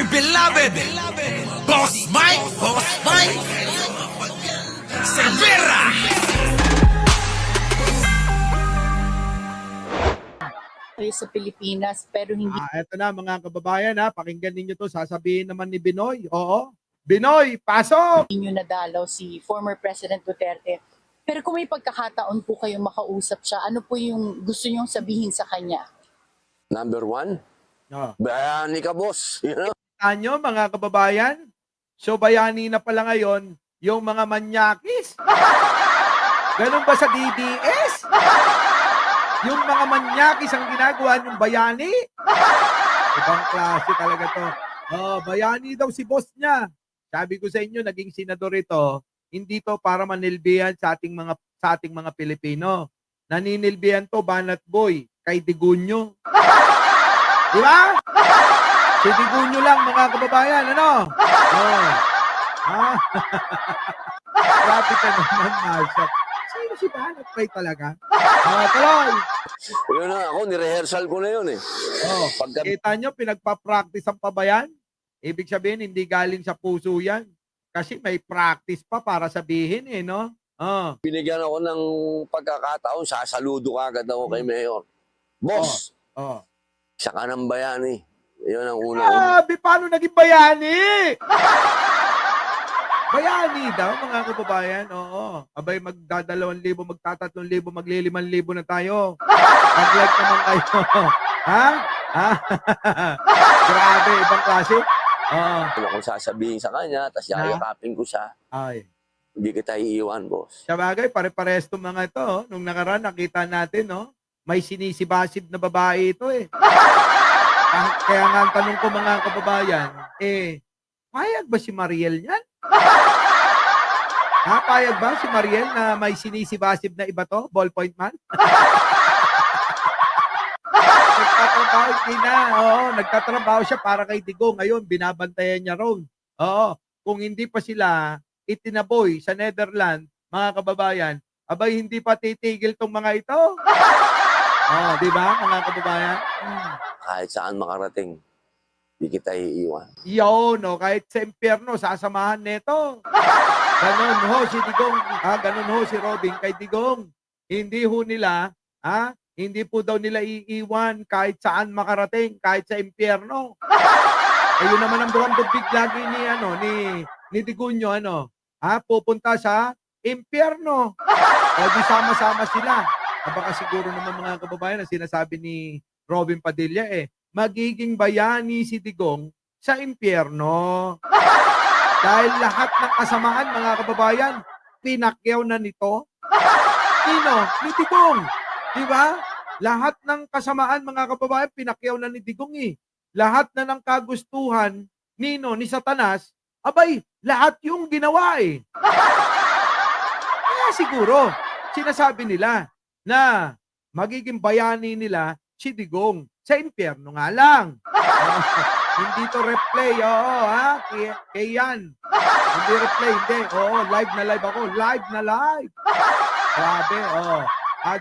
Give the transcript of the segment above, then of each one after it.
beloved Boss Mike Cervera. Kayo sa Pilipinas pero hindi Eto na mga kababayan pakinggan ninyo to, sasabihin naman ni Binoy. Oo. Binoy, pasok! niyo nadalaw si former President Duterte. Pero kung may pagkakataon po kayo makausap siya, ano po yung gusto niyong sabihin sa kanya? Number one, No. bayani ka, boss. You know? Nyo mga kababayan, so bayani na pala ngayon yung mga manyakis. Ganun ba sa DDS? Yung mga manyakis ang ginagawa ng bayani? Ibang klase talaga to. Oh, bayani daw si boss niya. Sabi ko sa inyo, naging senador ito, hindi to para manilbihan sa ating mga Pilipino. Naninilbihan to, Banat Boy, kay Digunyo. Di ba? Si Digunyo lang mga kababayan, ano? Oh. Grabe ka naman, Marshall. Sino si Banat Boy talaga? Tuloy. Yun na, ako, nirehearsal ko na yun eh. Oh, Pagka kita nyo, pinagpa-practice ang pabayan? Ibig sabihin, hindi galing sa puso yan. Kasi may practice pa para sabihin no? Oh. binigyan ako ng pagkakataon, sasaludo agad ako kay Mayor. Boss, Oh. siya ka ng bayani. Yun ang una. Grabe, paano naging bayani? Bayani daw, mga kababayan. Oo. Abay, magda2,000, magta3,000, magli5,000 na tayo. Mag-like naman kayo. Ha? Grabe, ibang klase. Oo. Ano kung sasabihin sa kanya, tapos yakapin ko siya. Ay. Hindi kita iiwan, boss. Sabagay, pare-pares itong mga ito. Nung nakaraan, nakita natin, may sinisibasib na babae ito eh. Kaya nga ang tanong ko mga kababayan, payag ba si Mariel yan? Payag ba si Mariel na may sinisibasib na iba to? Ballpoint man? Nagtatrabaho nagtatrabaho siya para kay Digong. Ngayon, binabantayan niya ron. Oo, kung hindi pa sila itinaboy sa Netherlands, mga kababayan, abay hindi pa titigil tong mga ito. Di ba, mga kababayan? Kahit saan makarating, hindi kita iiwan. Kahit sa impyerno, sasamahan nito. Ganon ho si Digong, ganon ho si Robin kay Digong. Hindi ho nila, hindi po daw nila iiwan kahit saan makarating, kahit sa impyerno. Ayun naman ang buwang big lagi ni Digunyo, pupunta sa impyerno. O di sama-sama sila. Baka siguro naman mga kababayan na sinasabi ni Robin Padilla magiging bayani si Digong sa impyerno. Dahil lahat ng kasamaan mga kababayan, pinakyaw na nito. Ni Digong. Diba? Lahat ng kasamaan mga kababayan, pinakyaw na ni Digong Lahat na ng kagustuhan ni Satanas, abay, lahat yung ginawa Kaya siguro, sinasabi nila na magiging bayani nila si Digong sa impyerno nga lang. Hindi to replay, kaya yan. Hindi replay, hindi. Live na live ako. Live na live. Grabe,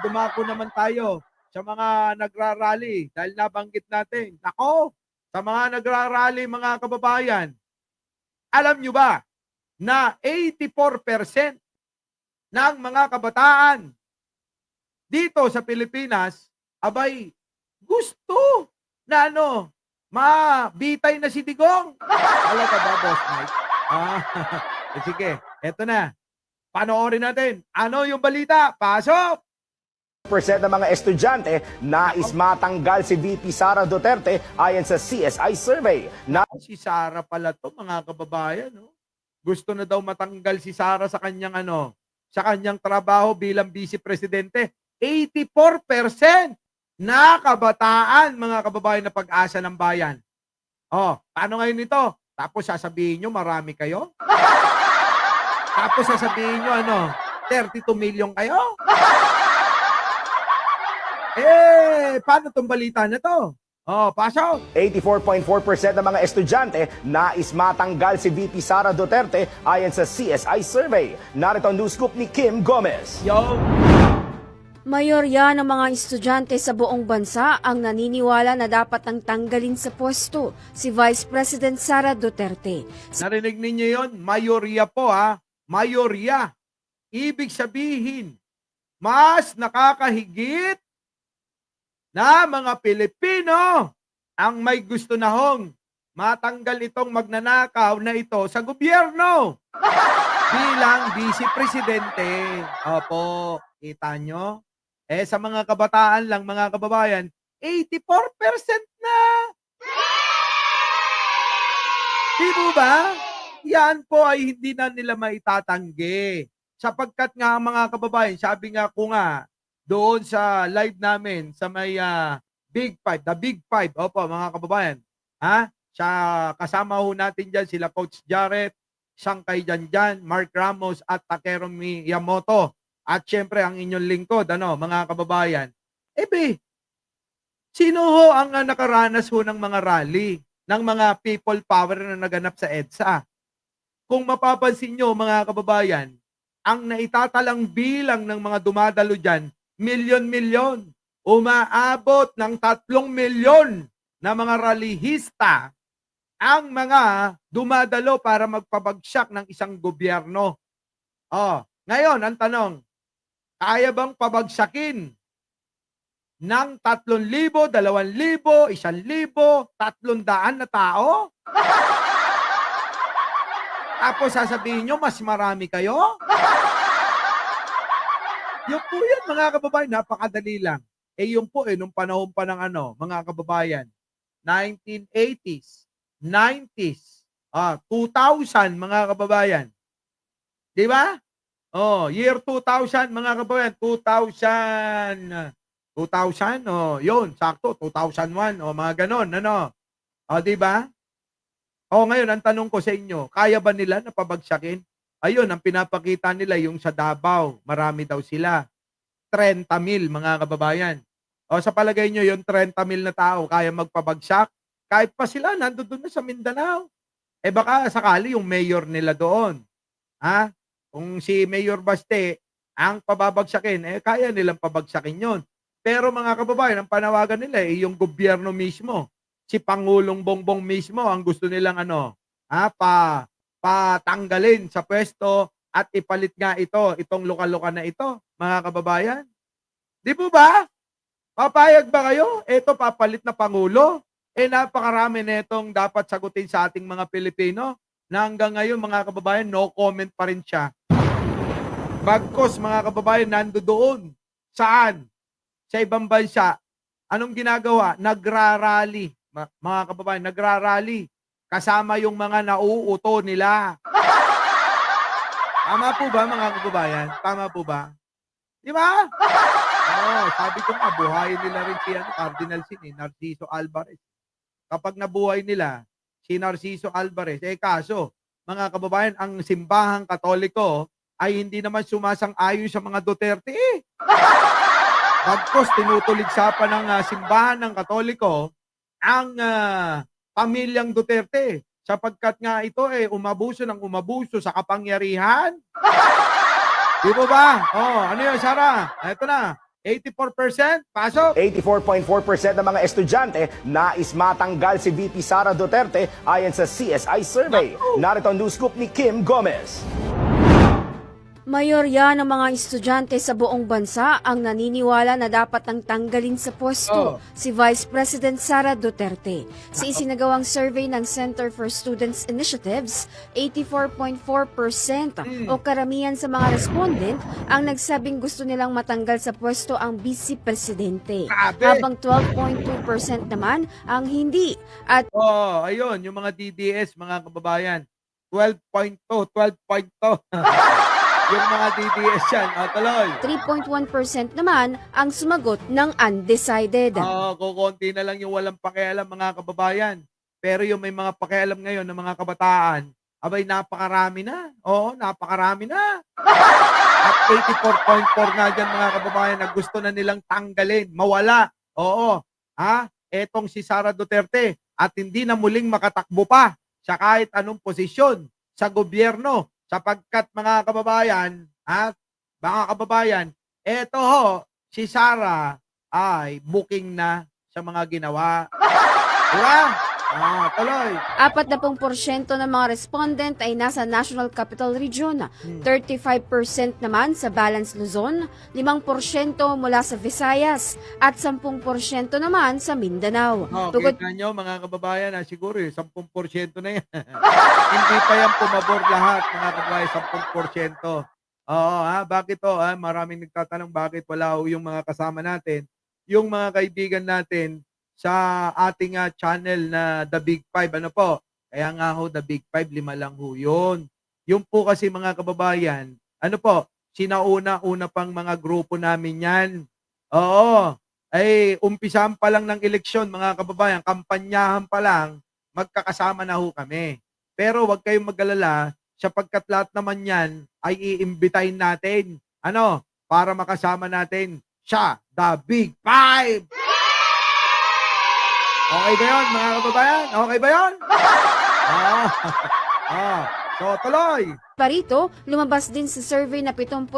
dumako naman tayo sa mga nagrarally dahil nabanggit natin. Nako, sa mga nagrarally mga kababayan, alam nyo ba na 84% ng mga kabataan dito sa Pilipinas, abay, gusto na mabitay na si Digong. Alam ka ba, Boss Mike? Sige, eto na. Panoorin natin. Ano yung balita? Pasok! Percent ng mga estudyante nais matanggal si VP Sara Duterte ayon sa CSI survey. Si Sara pala to mga kababayan. Gusto na daw matanggal si Sara sa kanyang sa kanyang trabaho bilang vice presidente. 84% na kabataan mga kababayan na pag-asa ng bayan. Paano ngayon ito? Tapos sasabihin nyo marami kayo? Tapos sasabihin nyo 32 million kayo? Paano tong balita na to? Pasok! 84.4% ng mga estudyante nais matanggal si VP Sara Duterte ayon sa CSI survey. Narito ang news scoop ni Kim Gomez. Mayorya ng mga estudyante sa buong bansa ang naniniwala na dapat nang tanggalin sa pwesto si Vice President Sara Duterte. Narinig ninyo yon? Mayorya po ha. Mayorya. Ibig sabihin, mas nakakahigit na mga Pilipino ang may gusto na hong matanggal itong magnanakaw na ito sa gobyerno bilang Vice Presidente. Opo, kita nyo? Sa mga kabataan lang, mga kababayan, 84% na. Di ba? Yan po ay hindi na nila maitatanggi. Sapagkat nga mga kababayan, sabi nga ko nga, doon sa live namin, sa may Big Five, the Big Five, opo mga kababayan, sa kasama ho natin dyan, sila Coach Jarrett, Sangkay Janjan, Mark Ramos, at Takero Miyamoto. At syempre, ang inyong lingkod, mga kababayan. Sino ho ang nakaranas ho ng mga rally, ng mga people power na naganap sa EDSA? Kung mapapansin nyo, mga kababayan, ang naitatalang bilang ng mga dumadalo dyan, milyon-milyon. Umaabot ng 3 milyon na mga rallyista ang mga dumadalo para magpabagsak ng isang gobyerno. Ngayon, ang tanong, kaya bang pabagsakin ng 3,000, 2,000, 1,000, 300 na tao? Tapos sasabihin nyo, mas marami kayo? Yung po yan, mga kababayan, napakadali lang. Yung po, nung panahon pa ng mga kababayan, 1980s, 90s, 2000, mga kababayan. Di ba? Year 2000, mga kababayan, 2000, yun, sakto, 2001, mga ganon, di ba? Ngayon, ang tanong ko sa inyo, kaya ba nila na pabagsakin? Ayun, ang pinapakita nila yung sa Davao, marami daw sila. 30,000, mga kababayan. Sa palagay nyo, yung 30,000 na tao, kaya magpabagsak? Kahit pa sila, nandun na sa Mindanao. Baka sakali yung mayor nila doon. Kung si Mayor Baste ang pababagsakin, kaya nilang pabagsakin yon. Pero mga kababayan, ang panawagan nila yung gobyerno mismo. Si Pangulong Bongbong mismo ang gusto nilang patanggalin sa pwesto at ipalit nga itong lokal-lokal na ito, mga kababayan. Di po ba? Papayag ba kayo? Ito papalit na Pangulo. Napakarami na itong dapat sagutin sa ating mga Pilipino na hanggang ngayon, mga kababayan, no comment pa rin siya. Bagkos, mga kababayan, nandoon. Saan? Sa ibang bansa. Anong ginagawa? Nagrarally. Mga kababayan, nagrarally. Kasama yung mga nauuto nila. Tama po ba, mga kababayan? Tama po ba? Di ba? Sabi ko nga, buhayin nila rin si Cardinal Sin, Narciso Alvarez. Kapag nabuhay nila si Narciso Alvarez, kaso, mga kababayan, ang simbahang Katoliko ay hindi naman sumasang-ayon sa mga Duterte. Bagkos, tinutulig pa ng simbahan ng Katoliko ang pamilyang Duterte sapagkat nga ito umabuso sa kapangyarihan. Di ba ba? Ano yun, Sarah? Ito na. 84%, pasok. 84.4% ng mga estudyante nais matanggal si VP Sara Duterte ayon sa CSI survey. Narito ang news scoop ni Kim Gomez. Mayorya ng mga estudyante sa buong bansa ang naniniwala na dapat nang tanggalin sa pwesto si Vice President Sara Duterte. Sa isinagawang survey ng Center for Students Initiatives, 84.4% o karamihan sa mga respondent ang nagsabing gusto nilang matanggal sa pwesto ang Vice Presidente. Habang 12.2% naman ang hindi. At ayun, yung mga DDS, mga kababayan, 12.2. Yung mga DDS yan, tuloy. 3.1% naman ang sumagot ng undecided. Kukunti na lang yung walang pakialam, mga kababayan. Pero yung may mga pakialam ngayon ng mga kabataan, abay, napakarami na. Napakarami na. At 84.4 na dyan, mga kababayan, na gusto na nilang tanggalin, mawala. Etong si Sara Duterte at hindi na muling makatakbo pa sa kahit anong posisyon sa gobyerno. Sapagkat mga kababayan, eto si Sara ay booking na sa mga ginawa. Diba? Tuloy. 40% ng mga respondent ay nasa National Capital Region, 35% naman sa Balance Luzon, 5% mula sa Visayas, at 10% naman sa Mindanao. Bukod Kita nyo mga kababayan, siguro 10% na yan. Hindi pa yan pumabor lahat mga kababayan, 10%. Oo, bakit to? Maraming nagtatanong bakit wala yung mga kasama natin, yung mga kaibigan natin sa ating channel na The Big Five. Ano po? Kaya nga ho, The Big Five, 5 lang ho yun. Yung po kasi mga kababayan, ano po, sinauna-una pang mga grupo namin yan. Oo, ay umpisahan pa lang ng eleksyon mga kababayan, kampanyahan pa lang, magkakasama na ho kami. Pero wag kayong mag-alala, sapagkat lahat naman yan ay iimbitahin natin. Ano? Para makasama natin siya, The Big Five! Okay ba yun, mga kababayan? Okay ba yun? So, tuloy. Parito, lumabas din sa survey na 73%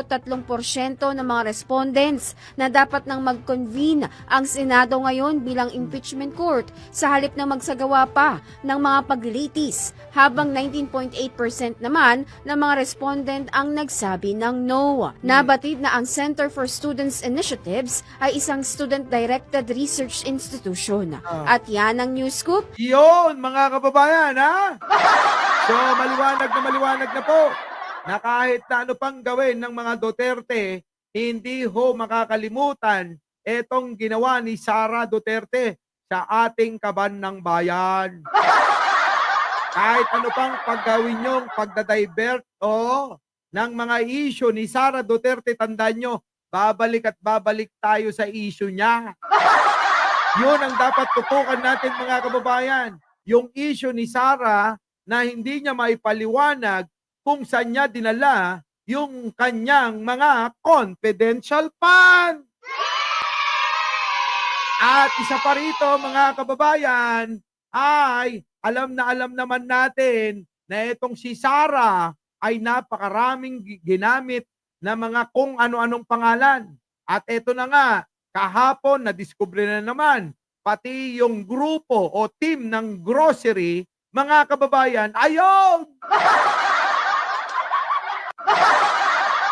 ng mga respondents na dapat nang mag-convene ang Senado ngayon bilang impeachment court sa halip na magsagawa pa ng mga paglilitis, habang 19.8% naman ng mga respondent ang nagsabi ng no. Nabatid na ang Center for Students Initiatives ay isang student-directed research institution. At yan ang news scoop. Yun, mga kababayan, So, maliwanag na po na kahit na ano pang gawin ng mga Duterte, hindi ho makakalimutan etong ginawa ni Sara Duterte sa ating kaban ng bayan. Kahit ano pang paggawin yung pagdadivert ng mga issue ni Sara Duterte, tandaan nyo, babalik at babalik tayo sa issue niya. Yun ang dapat tutukan natin mga kababayan. Yung issue ni Sara na hindi niya maipaliwanag kung saan niya dinala yung kanyang mga confidential fund. At isa pa rito mga kababayan, ay alam naman natin na itong si Sara ay napakaraming ginamit na mga kung ano-anong pangalan. At ito na nga, kahapon na-discover na naman, pati yung grupo o team ng grocery, mga kababayan, ayun!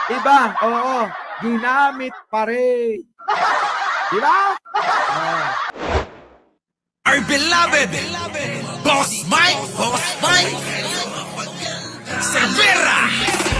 Diba? Oo, ginamit pa rin. Diba? Our beloved Boss Mike Cervera!